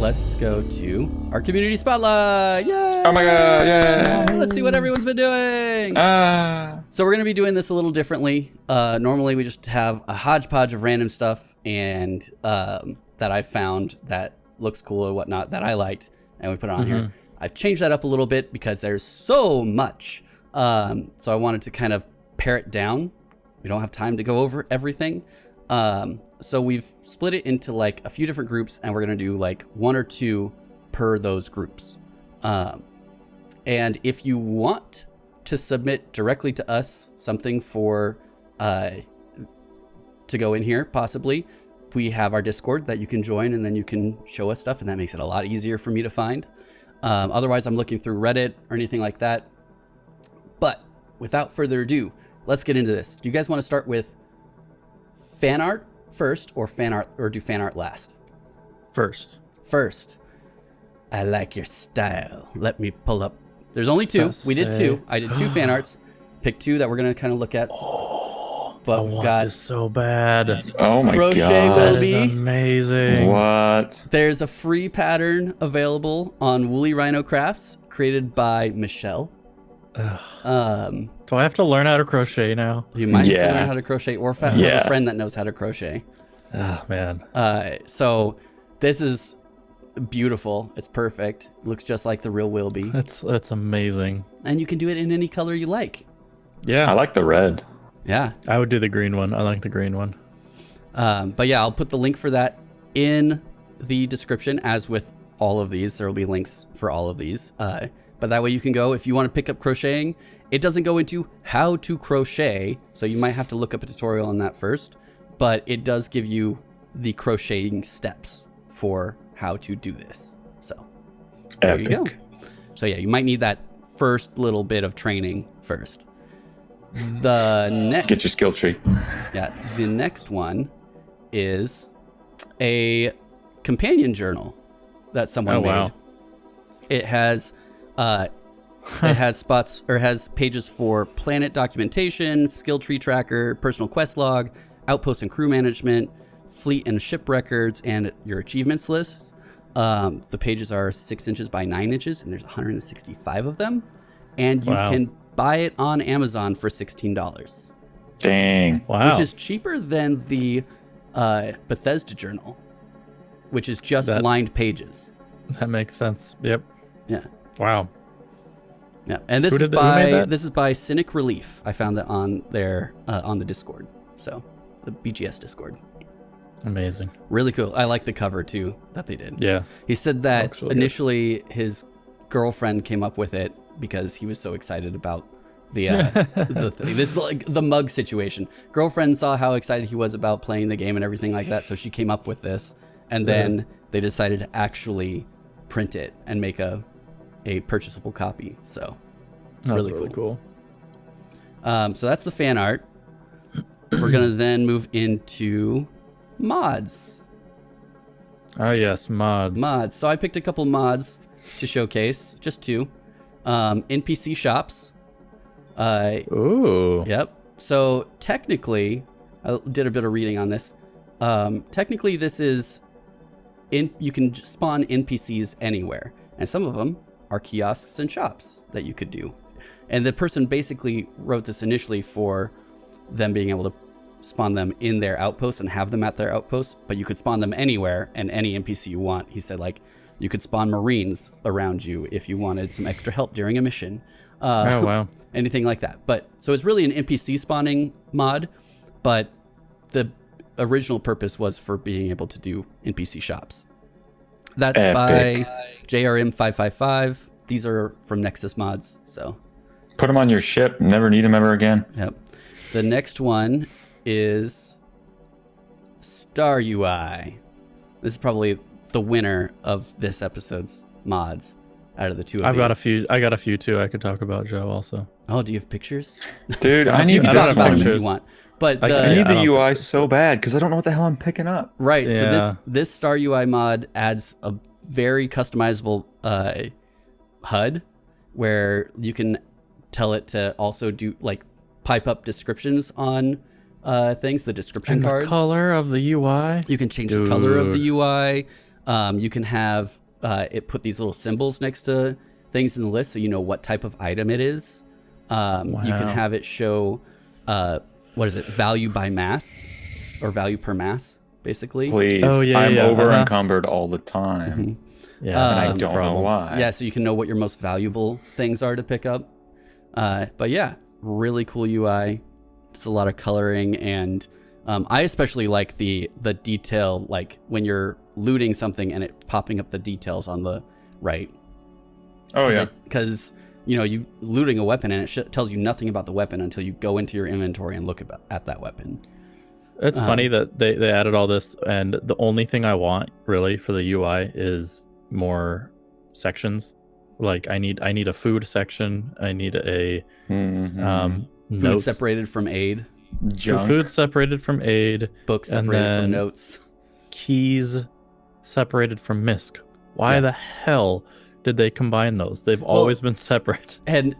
let's go to our community spotlight. Yay! Oh my god, yeah. Let's see what everyone's been doing. So we're going to be doing this a little differently. Normally we just have a hodgepodge of random stuff and that I found that looks cool or whatnot that I liked, and we put it on here. I've changed that up a little bit because there's so much. So I wanted to kind of pare it down. We don't have time to go over everything. So we've split it into like a few different groups, and we're going to do like 1 or 2 per those groups. And if you want to submit directly to us something for to go in here, possibly, we have our Discord that you can join, and then you can show us stuff, and that makes it a lot easier for me to find. Otherwise, I'm looking through Reddit or anything like that. But without further ado, let's get into this. Do you guys want to start with fan art first, or do fan art last? First. I like your style. Let me pull up. There's only 2. We did 2. I did 2 fan arts. Picked 2 that we're gonna kind of look at. But I want this so bad. Oh my Crochet god. Wilby. That is amazing. What? There's a free pattern available on Woolly Rhino Crafts, created by Michelle. Do I have to learn how to crochet now? You might have to learn how to crochet, or have a friend that knows how to crochet. Oh man. So this is beautiful. It's perfect. Looks just like the real Wilby. That's amazing. And you can do it in any color you like. Yeah. I like the red. Yeah. I would do the green one. I like the green one. But yeah, I'll put the link for that in the description, as with all of these. There will be links for all of these. But that way you can go, if you want to pick up crocheting. It doesn't go into how to crochet, so you might have to look up a tutorial on that first. But it does give you the crocheting steps for how to do this. So there you go. So yeah, you might need that first little bit of training first. The next, Get your skill tree. Yeah, the next one is a companion journal that someone made. Wow. It has spots, or has pages for planet documentation, skill tree tracker, personal quest log, outpost and crew management, fleet and ship records, and your achievements list. The pages are 6 inches by 9 inches, and there's 165 of them. And you can buy it on Amazon for $16. Dang. Wow. Which is cheaper than the Bethesda journal, which is just lined pages. That makes sense. Yep. Yeah. Wow. Yeah. And this is by CynicRelief. I found that on their on the Discord. So the BGS Discord. Amazing. Really cool. I like the cover too that they did. Yeah. He said that really initially his girlfriend came up with it because he was so excited about the this like the mug situation. Girlfriend saw how excited he was about playing the game and everything like that, so she came up with this, and then they decided to actually print it and make a purchasable copy. So That's really cool. So that's the fan art. We're gonna then move into mods. Oh yes, mods. So I picked a couple mods to showcase, just 2. NPC shops. Ooh. Yep. So technically, I did a bit of reading on this. Technically, this is you can spawn NPCs anywhere, and some of them are kiosks and shops that you could do. And the person basically wrote this initially for them being able to spawn them in their outpost and have them at their outpost, but you could spawn them anywhere and any NPC you want. He said, like, you could spawn Marines around you if you wanted some extra help during a mission. Oh, wow. Anything like that. But so it's really an NPC spawning mod, but the original purpose was for being able to do NPC shops. That's by JRM555. These are from Nexus Mods, so Put them on your ship. Never need them ever again. Yep. The next one is Star UI. This is probably the winner of this episode's mods out of the 2 of I've these. got a few too I could talk about, Joe, also. Oh, do you have pictures? Dude, I need You can this talk about them one. if you want. But I need the UI so bad because I don't know what the hell I'm picking up. Right. Yeah. So this Star UI mod adds a very customizable HUD where you can tell it to also do like pipe up descriptions on things, the description And cards. the color of the UI. You can change the color of the UI. You can have it put these little symbols next to things in the list so you know what type of item it is. You can have it show, what is it, value by mass or value per mass, basically. Please. I'm over encumbered all the time. Yeah, and I don't know why. Yeah, so you can know what your most valuable things are to pick up. But yeah, really cool UI. It's a lot of coloring, and I especially like the detail, like when you're looting something and it popping up the details on the right. Oh yeah. Because you looting a weapon and it tells you nothing about the weapon until you go into your inventory and look at that weapon. It's funny that they added all this, and the only thing I want really for the UI is more sections. Like I need a food section. I need a food separated from aid. Food separated from aid. Books separated from notes. Keys separated from misc. Why the hell did they combine those? They've always been separate. And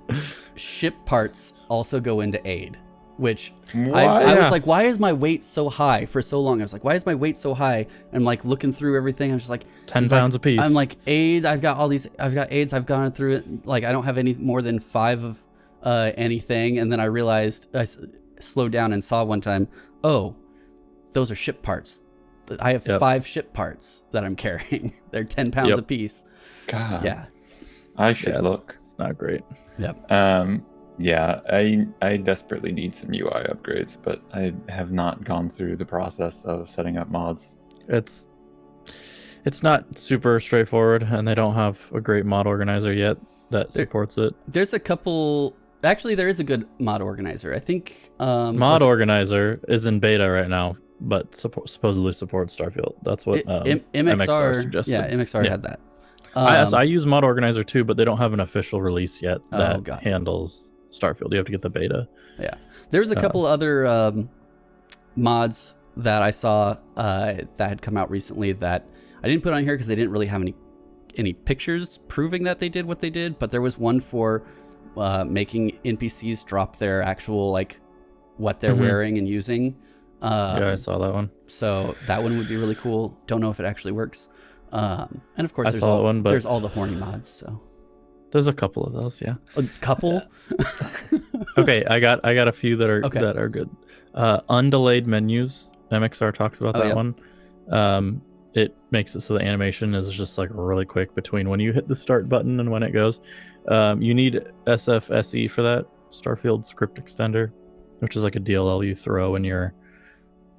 ship parts also go into aid, which I was like, why is my weight so high for so long? I was like, why is my weight so high? And I'm like looking through everything. I'm just like 10 pounds a piece. I'm like, aid. I've got aids. I've gone through it. Like I don't have any more than 5 of anything. And then I realized I slowed down and saw one time, oh, those are ship parts. I have 5 ship parts that I'm carrying. They're 10 pounds a piece. God. Yeah. I should look. It's not great. Yep. Yeah, I desperately need some UI upgrades, but I have not gone through the process of setting up mods. It's not super straightforward, and they don't have a great mod organizer yet that supports it. There's a couple. Actually, there is a good mod organizer. I think mod organizer is in beta right now, but supposedly supports Starfield. That's what MXR suggested. Yeah, MXR had that. I use mod organizer too, but they don't have an official release yet that handles Starfield. You have to get the beta. Yeah, there's a couple other mods that I saw that had come out recently that I didn't put on here because they didn't really have any pictures proving that they did what they did. But there was one for making NPCs drop their actual what they're wearing and using. Yeah, I saw that one. So that one would be really cool. Don't know if it actually works. And of course, there's all the horny mods. So there's a couple of those. Yeah, a couple. Okay, I got a few that are good. Undelayed menus. MXR talks about that one. It makes it so the animation is just really quick between when you hit the start button and when it goes. You need SFSE for that, Starfield Script Extender, which is like a DLL you throw in your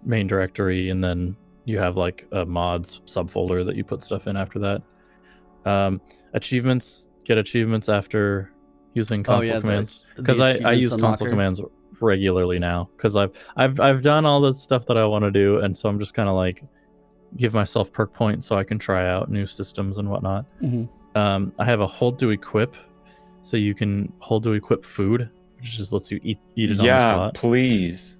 main directory, and then you have a mods subfolder that you put stuff in after that. Achievements, get achievements after using console commands, because I use console commands regularly now because I've done all the stuff that I want to do, and so I'm just kind of give myself perk points so I can try out new systems and whatnot. I have a hold to equip, so you can hold to equip food, which just lets you eat it on the spot. Yeah, please.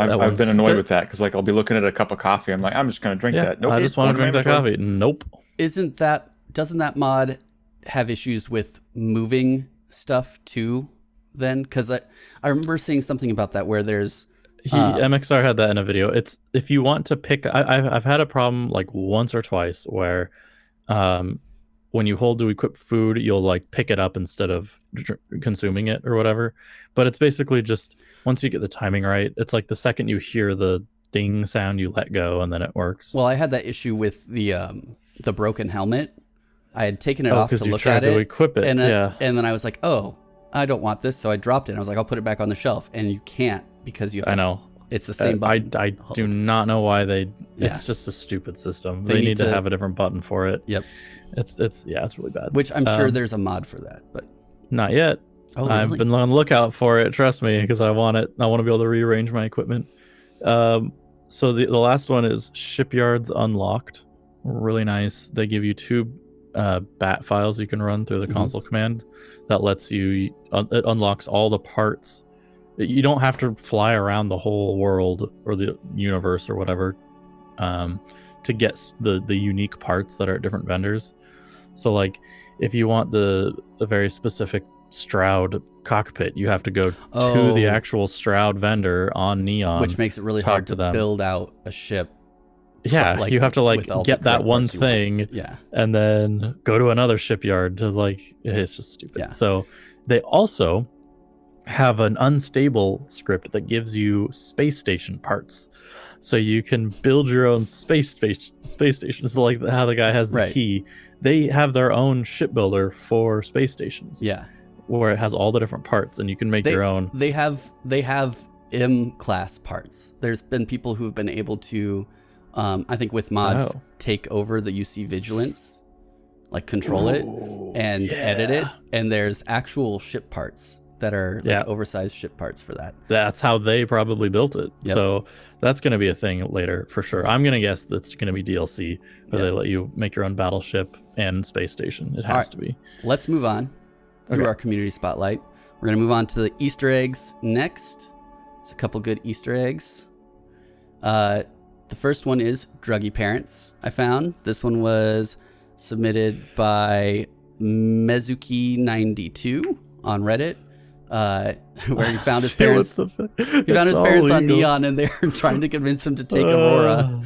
I've been annoyed with that because I'll be looking at a cup of coffee. I'm like, I'm just gonna drink that. Nope, I just want to drink that coffee. Nope. Doesn't that mod have issues with moving stuff too? Then, because I remember seeing something about that where there's MXR had that in a video. It's if you want to pick. I've had a problem once or twice where, when you hold to equip food, you'll pick it up instead of consuming it or whatever. But it's basically just once you get the timing right, it's the second you hear the ding sound, you let go, and then it works. Well, I had that issue with the broken helmet. I had taken it off to look at it, to equip it, and then I was like, oh, I don't want this, so I dropped it. And I was like, I'll put it back on the shelf, and you can't because you have to, I know it's the same button. I do not know why they. It's just a stupid system. They need to have a different button for it. Yep. It's really bad. Which I'm sure there's a mod for that, but not yet. Oh, really? I've been on the lookout for it. Trust me, because I want it. I want to be able to rearrange my equipment. So the last one is Shipyards Unlocked. Really nice. They give you 2 bat files you can run through the console command that lets you. It unlocks all the parts. You don't have to fly around the whole world or the universe or whatever to get the unique parts that are at different vendors. So if you want the very specific Stroud cockpit, you have to go to the actual Stroud vendor on Neon, which makes it really hard to build out a ship Yeah, like, you have to like with all get the that correct one parts you want. thing, Yeah. and then go to another shipyard to like. It's just stupid. Yeah. So they also have an unstable script that gives you space station parts, so you can build your own space station. So like how the guy has the key, they have their own shipbuilder for space stations. Yeah. Where it has all the different parts, and you can make your own. They have M-class parts. There's been people who have been able to, I think with mods, take over the UC Vigilance, like control it and edit it. And there's actual ship parts that are like oversized ship parts for that. That's how they probably built it. Yep. So that's going to be a thing later for sure. I'm going to guess that's going to be DLC where they let you make your own battleship and space station. It has to be. Let's move on through our community spotlight. We're going to move on to the Easter eggs next. There's a couple good Easter eggs. The first one is Druggy Parents, I found. This one was submitted by Mezuki92 on Reddit. Where he found his parents. He found his parents on Neon, and they're trying to convince him to take Aurora.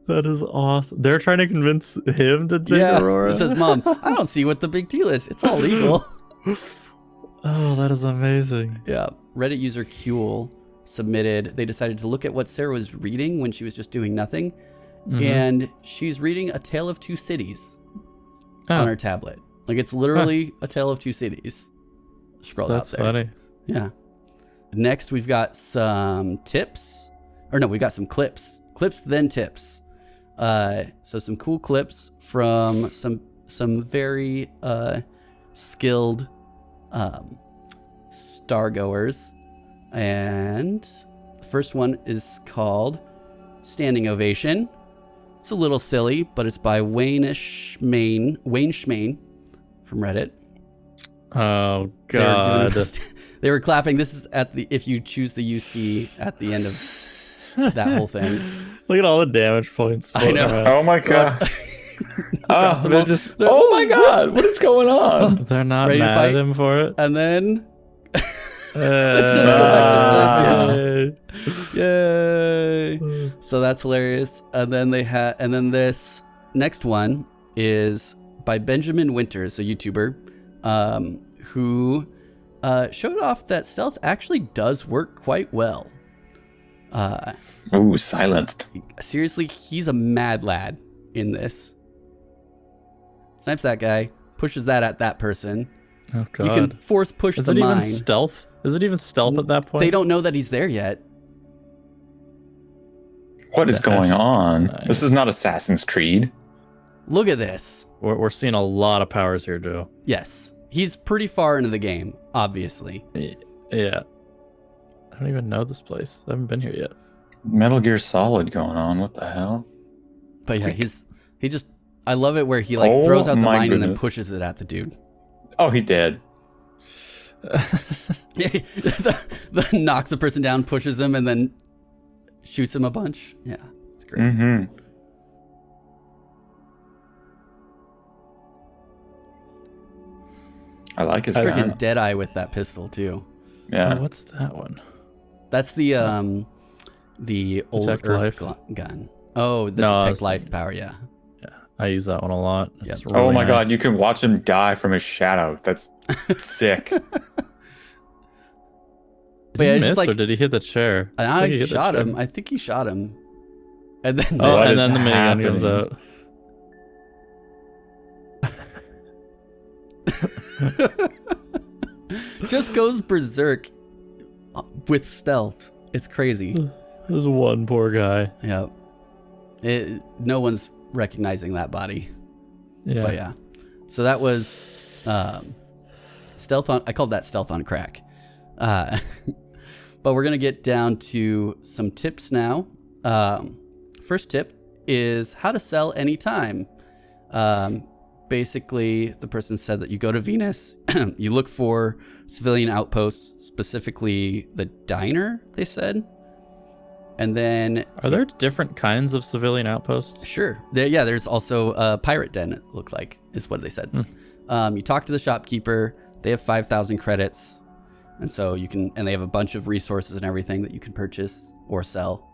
That is awesome. They're trying to convince him to take Aurora. He says, "Mom, I don't see what the big deal is. It's all legal." Oh, that is amazing. Yeah. Reddit user Kuel submitted. They decided to look at what Sarah was reading when she was just doing nothing, and she's reading A Tale of Two Cities on her tablet. Like it's literally A Tale of Two Cities. Scroll out there. That's funny. Yeah. Next, we've got some tips. Or no, we got some clips. Clips, then tips. So some cool clips from some very skilled stargoers. And the first one is called Standing Ovation. It's a little silly, but it's by Wayne Schmain from Reddit. Oh God! They were clapping. This is at the if you choose the UC at the end of that whole thing. Look at all the damage points. I know. Oh my God! They're just. Oh my God! What is going on? They're not mad at him for it. And then just go back to clip. Yay! So that's hilarious. And then this next one is by Benjamin Winters, a YouTuber. Who showed off that stealth actually does work quite well. Silenced. Seriously, he's a mad lad in this. Snipes that guy, pushes that at that person. Oh God. You can force push the mine. Is it even stealth? Is it even stealth at that point? They don't know that he's there yet. What is going on? Nice. This is not Assassin's Creed. Look at this. We're seeing a lot of powers here, Joe. Yes. He's pretty far into the game, obviously. Yeah. I don't even know this place. I haven't been here yet. Metal Gear Solid going on. What the hell? But yeah, I love it where he like throws out the mine and then pushes it at the dude. Oh, he did. the knocks the person down, pushes him, and then shoots him a bunch. Yeah, it's great. Mm-hmm. I like his freaking Deadeye with that pistol too. Yeah. Oh, what's that one? That's the old Detect Earth life. gun. Oh, the Detect Life power. Yeah. Yeah, I use that one a lot. Yep. Really oh my God, you can watch him die from his shadow. That's sick. Did he miss, or did he hit the chair? I shot him. I think he shot him. And then the minigun comes out. Just goes berserk with stealth. It's crazy. There's one poor guy. Yeah. No one's recognizing that body. Yeah. But yeah. So that was stealth on. I called that stealth on crack. But we're gonna get down to some tips now. First tip is how to sell anytime. Basically, the person said that you go to Venus, you look for civilian outposts, specifically the diner, they said. And then... Are there different kinds of civilian outposts? Sure. There's also a pirate den, it looked like, is what they said. You talk to the shopkeeper, they have 5,000 credits, and so you can... And they have a bunch of resources and everything that you can purchase or sell.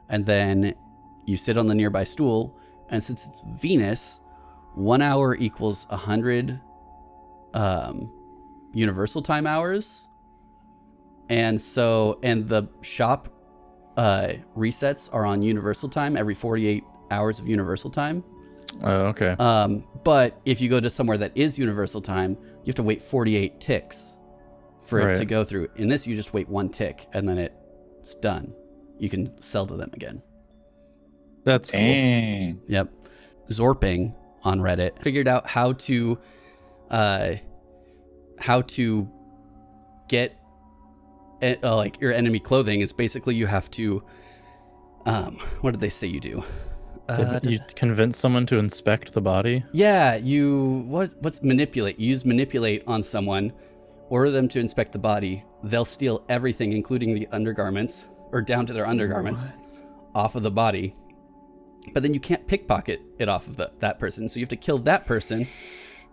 And then you sit on the nearby stool, and since it's Venus, 1 hour equals 100 universal time hours. And the shop resets are on universal time every 48 hours of universal time. Oh, okay. But if you go to somewhere that is universal time, you have to wait 48 ticks for it to go through. In this, you just wait 1 tick, and then it's done. You can sell to them again. That's cool. Dang. Yep. Zorping on Reddit figured out how to get like your enemy clothing. Is basically you have to what did they say you do? You convince someone to inspect the body? Yeah, what's manipulate? You use manipulate on someone, order them to inspect the body. They'll steal everything, including the undergarments, or down to their undergarments, off of the body. But then you can't pickpocket it off of that person, so you have to kill that person,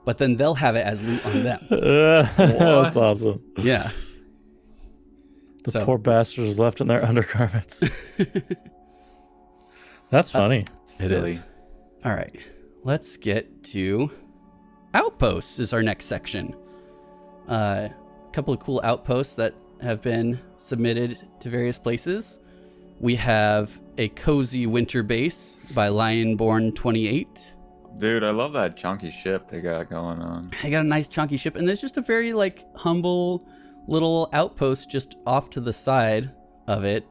but then they'll have it as loot on them. That's awesome. Yeah. The poor bastards left in their undergarments. That's funny. It is. All right. Let's get to Outposts is our next section. A couple of cool outposts that have been submitted to various places. We have a cozy winter base by Lionborn28. Dude, I love that chunky ship they got going on. They got a nice chunky ship, and there's just a very like humble little outpost just off to the side of it,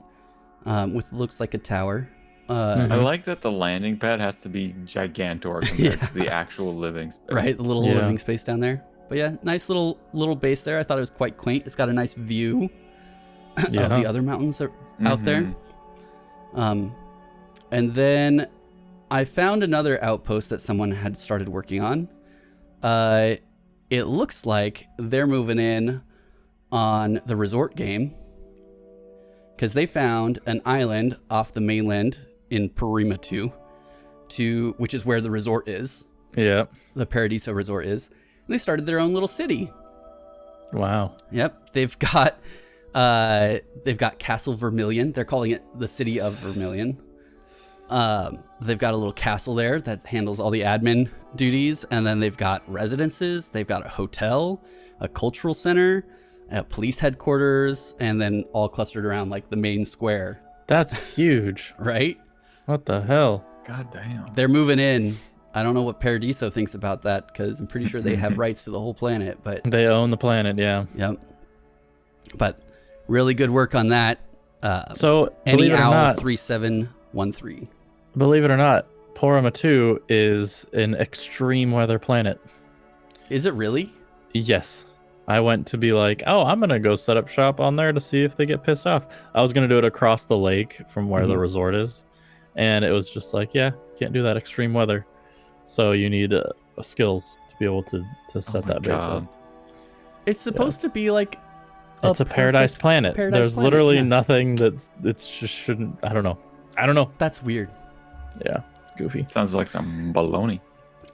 with looks like a tower. I like that the landing pad has to be gigantor compared to the actual living space. Right, the little living space down there. But yeah, nice little base there. I thought it was quite quaint. It's got a nice view of the other mountains out there. And then I found another outpost that someone had started working on. It looks like they're moving in on the resort game, because they found an island off the mainland in Parima 2, which is where the resort is. Yeah. The Paradiso resort is. And they started their own little city. Wow. Yep. They've got Castle Vermillion. They're calling it the City of Vermillion. They've got a little castle there that handles all the admin duties, and then they've got residences. They've got a hotel, a cultural center, a police headquarters, and then all clustered around like the main square. That's huge. Right? What the hell? God damn. They're moving in. I don't know what Paradiso thinks about that, because I'm pretty sure they have rights to the whole planet, but they own the planet. Yeah. Yep. But really good work on that. So Any Owl 3713. Believe it or not, Parima 2 is an extreme weather planet. Is it really? Yes. I went to be like, oh, I'm going to go set up shop on there to see if they get pissed off. I was going to do it across the lake from where the resort is. And it was just like, yeah, can't do that extreme weather. So you need skills to be able to set that base up. It's supposed to be like it's a paradise planet. There's literally nothing it's just shouldn't. I don't know. That's weird. Yeah, it's goofy. Sounds like some baloney.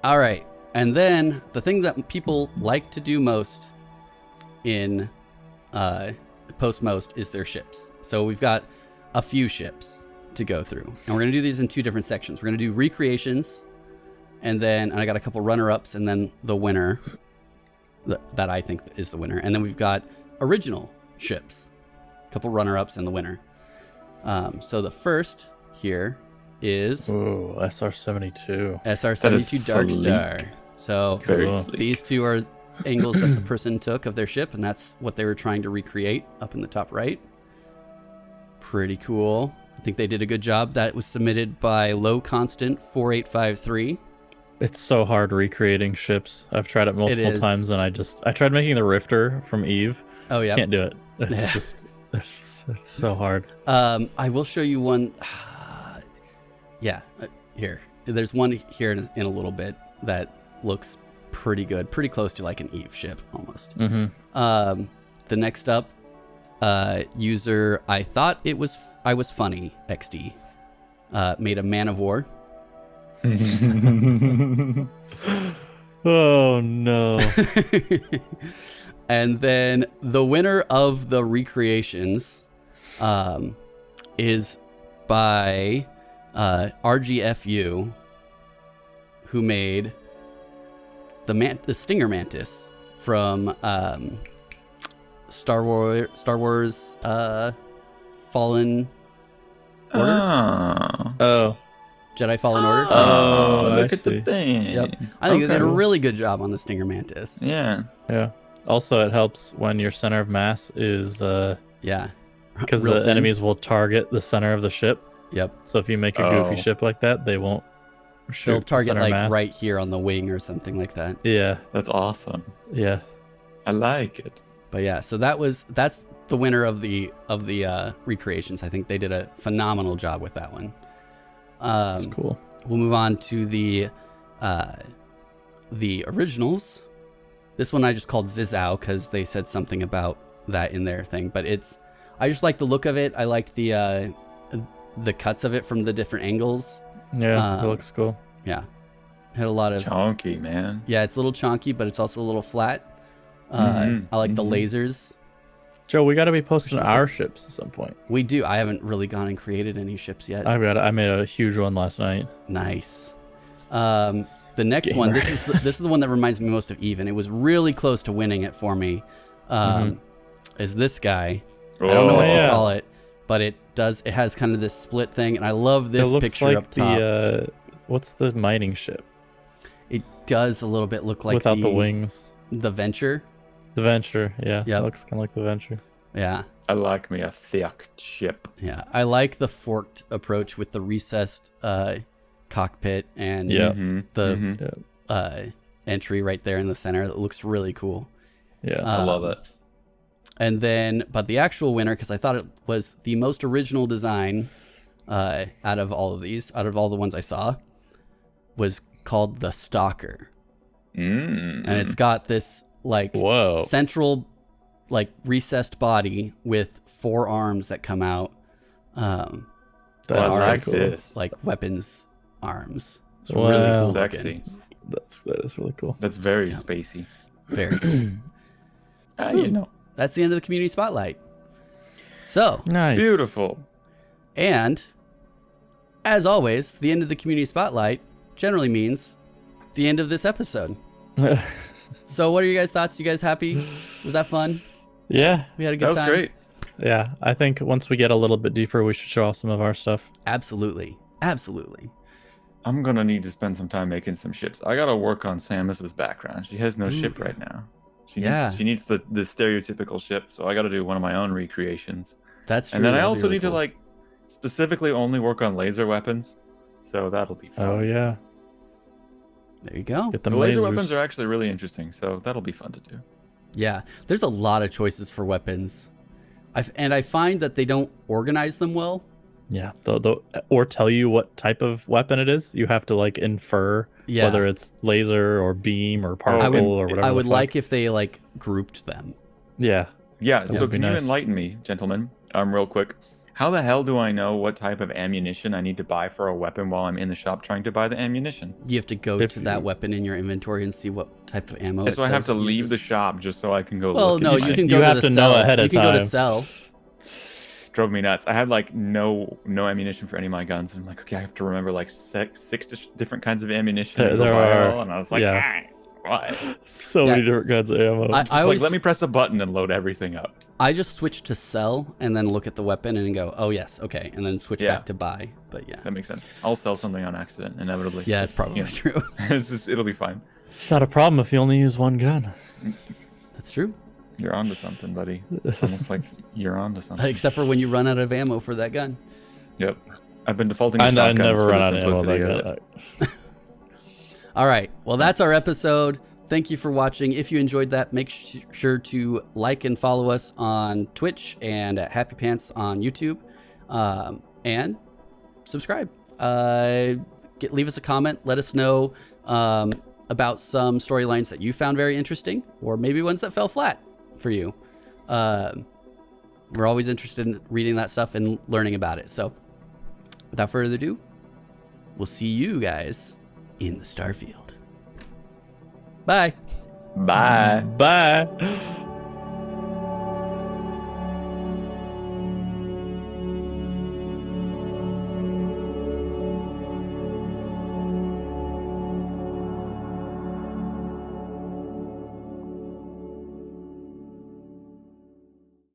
All right. And then the thing that people like to do most in most is their ships. So we've got a few ships to go through, and we're going to do these in 2 different sections. We're going to do recreations, and I got a couple runner-ups, and then the winner that I think is the winner. And then we've got original ships, a couple runner-ups and the winner. So the first here is SR-72. SR-72 Darkstar. So these 2 are angles that the person took of their ship, and that's what they were trying to recreate up in the top right. Pretty cool. I think they did a good job. That was submitted by Low Constant 4853. It's so hard recreating ships. I've tried it multiple times, and I tried making the Rifter from Eve. Oh yeah, can't do it. It's just it's so hard. I will show you one. Here. There's one here in a little bit that looks pretty good, pretty close to like an Eve ship almost. The next up, user I thought I was funny XD made a Man of War. Oh no. And then the winner of the recreations is by RGFU, who made the Stinger Mantis from Star Wars Fallen Order. Oh. Jedi Fallen Order. Look at the thing. Yep. I think they did a really good job on the Stinger Mantis. Yeah. Yeah. Also, it helps when your center of mass is yeah, because the enemies will target the center of the ship. Yep. So if you make a goofy ship like that, they won't shoot. They'll target like mass. right here on the wing or something like that. Yeah. That's awesome. Yeah. I like it. But yeah, so that's the winner of the recreations. I think they did a phenomenal job with that one. That's cool. We'll move on to the originals. This one I just called Zizao because they said something about that in their thing. But I just like the look of it. I like the cuts of it from the different angles. Yeah, it looks cool. Yeah, it had a lot of chunky, man. Yeah, it's a little chunky, but it's also a little flat. I like the lasers. Joe, we got to be posting our ships at some point. We do. I haven't really gone and created any ships yet. I made a huge one last night. Nice. The next one, this is the one that reminds me most of Even. It was really close to winning it for me. Is this guy? I don't know what to call it, but it has kind of this split thing, and I love this picture like up top. What's the mining ship? It does a little bit look like without the wings. The Venture. The Venture, yeah. Yep. It looks kind of like the Venture. Yeah. I like me a thick ship. Yeah, I like the forked approach with the recessed cockpit and the entry right there in the center. It looks really cool. Yeah, I love it. And then, but the actual winner, because I thought it was the most original design out of all of these, out of all the ones I saw, was called the Stalker. And it's got this like central like recessed body with 4 arms that come out. That's cool. Like weapons arms. It's really cool. Sexy. That is really cool. That's very spacey. Very cool. You know. That's the end of the community spotlight. So nice. Beautiful. And as always, the end of the community spotlight generally means the end of this episode. So what are you guys' thoughts? You guys happy? Was that fun? Yeah. We had a good time. That was great. Yeah. I think once we get a little bit deeper, we should show off some of our stuff. Absolutely. Absolutely. I'm going to need to spend some time making some ships. I got to work on Samus's background. She has no ship right now. She needs the stereotypical ship, so I got to do one of my own recreations. That's true. And then I also need to like specifically only work on laser weapons, so that'll be fun. Oh yeah. There you go. The laser weapons are actually really interesting, so that'll be fun to do. Yeah, there's a lot of choices for weapons, and I find that they don't organize them well. Yeah, or tell you what type of weapon it is. You have to like infer whether it's laser or beam or particle or whatever. I would like if they like grouped them. Yeah. Yeah. So can you enlighten me, gentlemen, real quick? How the hell do I know what type of ammunition I need to buy for a weapon while I'm in the shop trying to buy the ammunition? You have to go to that weapon in your inventory and see what type of ammo. So I have to leave the shop just so I can go. Well, no, you can go. You have to know ahead of time. You can go to sell. Drove me nuts. I had like no ammunition for any of my guns, and I'm like, okay, I have to remember like six different kinds of ammunition. There are, and I was like, why? So many different kinds of ammo. I always let me press a button and load everything up. I just switch to sell and then look at the weapon and go, oh yes, okay, and then switch back to buy. But yeah, that makes sense. I'll sell something on accident, inevitably. Yeah, it's probably true. It'll be fine. It's not a problem if you only use one gun. That's true. You're onto something, buddy. It's almost like you're onto something. Except for when you run out of ammo for that gun. Yep. I've been defaulting to shotguns never run out of ammo. All right. Well, that's our episode. Thank you for watching. If you enjoyed that, make sure to like and follow us on Twitch and at Happy Pants on YouTube. And subscribe. Leave us a comment. Let us know about some storylines that you found very interesting, or maybe ones that fell flat for you. We're always interested in reading that stuff and learning about it. So without further ado, we'll see you guys in the Starfield. Bye. Bye. Bye.